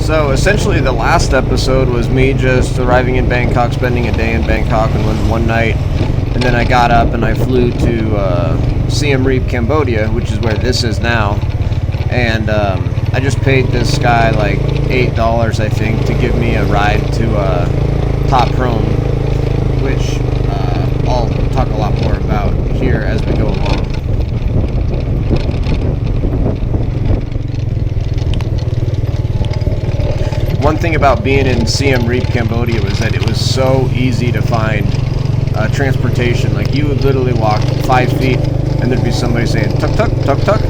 So essentially the last episode was me just arriving in Bangkok, spending a day in Bangkok and one night, and then I got up and I flew to Siem Reap, Cambodia, which is where this is now, and I just paid this guy like $8, I think, to give me a ride to Top Prohm, which I'll talk a lot more about here as we go along. One thing about being in Siem Reap, Cambodia was that it was so easy to find transportation. Like, you would literally walk 5 feet and there'd be somebody saying tuk tuk tuk tuk,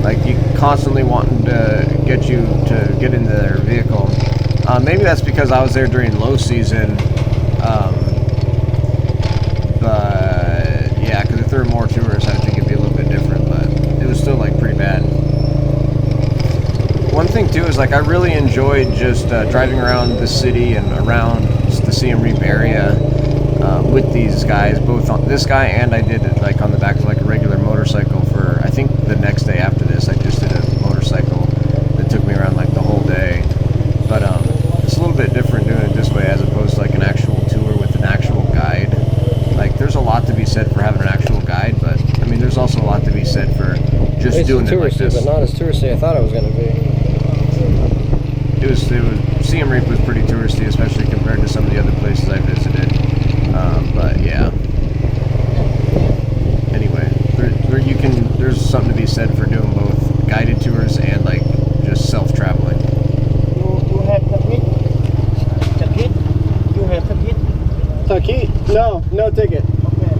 like you constantly wanting to get you to get into their vehicle. Maybe that's because I was there during low season, but yeah, because if there were more tourists I think it'd be a little bit different, but it was still like pretty bad. One thing too is like I really enjoyed just driving around the city and around the Siem Reap area with these guys, both on this guy, and I did it like on the back of like a regular motorcycle for, I think the next day after this I just did a motorcycle that took me around like the whole day. But it's a little bit different doing it this way as opposed to like an actual tour with an actual guide. Like, there's a lot to be said for having an actual guide, but I mean there's also a lot to be said for just doing it like this. But not as touristy I thought it was going to be. Siem Reap was pretty touristy, especially compared to some of the other places I visited. But yeah. Anyway, there's something to be said for doing both guided tours and like just self-traveling. You have ticket? Ticket? You have ticket? Ticket? No ticket. Okay.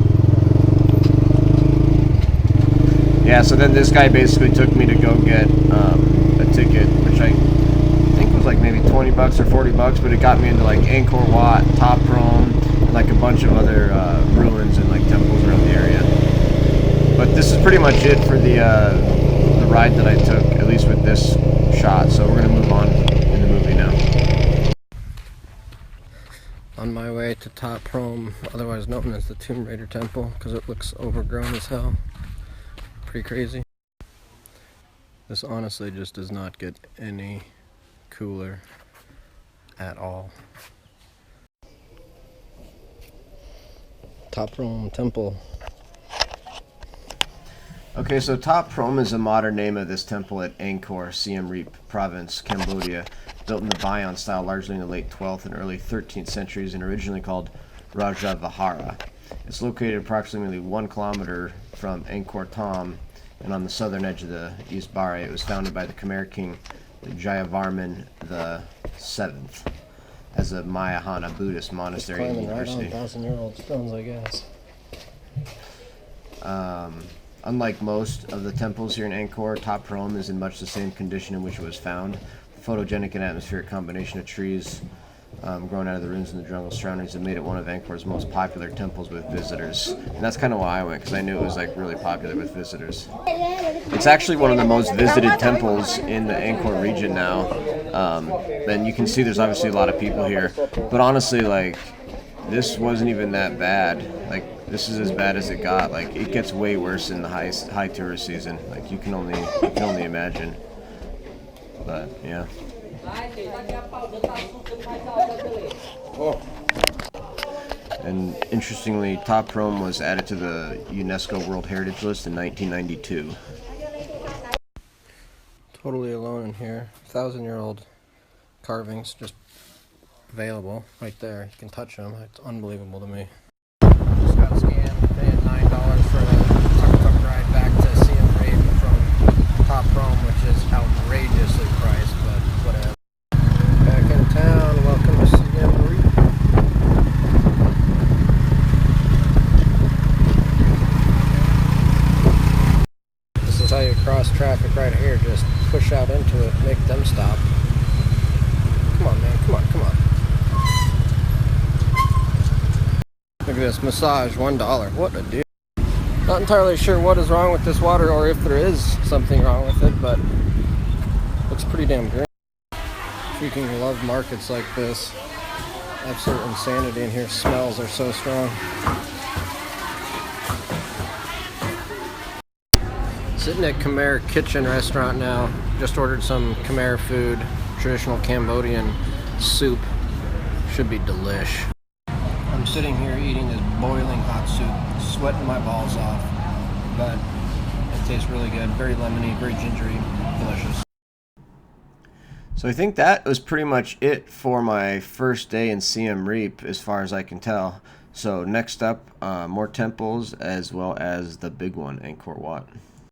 Yeah, so then this guy basically took me to go get a ticket, which I think was like maybe $20 or $40, but it got me into like Angkor Wat, Top Prohm, and like a bunch of other ruins and like temples around the area. But this is pretty much it for the ride that I took, at least with this shot. So we're gonna move on in the movie now. On my way to Top Prohm, otherwise known as the Tomb Raider Temple, because it looks overgrown as hell. Pretty crazy. This honestly just does not get any cooler at all. Top Prohm Temple. Okay, so Top Prohm is a modern name of this temple at Angkor, Siem Reap Province, Cambodia, built in the Bayon style largely in the late 12th and early 13th centuries and originally called Raja Vihara. It's located approximately 1 kilometer from Angkor Thom and on the southern edge of the East Baray. It was founded by the Khmer king Jayavarman VII as a Mahayana Buddhist monastery and university. Right on 1,000-year-old stones, I guess. Unlike most of the temples here in Angkor, Top Prohm is in much the same condition in which it was found. The photogenic and atmospheric combination of trees growing out of the ruins in the jungle surroundings have made it one of Angkor's most popular temples with visitors. And that's kind of why I went, because I knew it was like really popular with visitors. It's actually one of the most visited temples in the Angkor region now. And you can see there's obviously a lot of people here. But honestly, like, this wasn't even that bad. Like, this is as bad as it got. Like, it gets way worse in the high tourist season. Like, you can only imagine. But yeah. And interestingly, Top Prohm was added to the UNESCO World Heritage List in 1992. Totally alone in here. 1,000-year-old carvings just available right there. You can touch them. It's unbelievable to me. Just got scammed, paying $9 for a tuk-tuk ride back to Siem Reap from Top Prohm, which is outrageously priced, but whatever. Back in town. Welcome to Siem Reap. This is how you cross traffic right here. Just push out into it, make them stop. Come on, man. Come on, come on. Look at this, massage, $1. What a deal. Not entirely sure what is wrong with this water or if there is something wrong with it, but looks pretty damn green. Freaking love markets like this. Absolute insanity in here. Smells are so strong. Sitting at Khmer Kitchen restaurant now. Just ordered some Khmer food. traditional Cambodian soup. Should be delish. I'm sitting here eating this boiling hot soup, sweating my balls off, but it tastes really good. Very lemony, very gingery, delicious. So I think that was pretty much it for my first day in Siem Reap, as far as I can tell. So next up, more temples as well as the big one, Angkor Wat.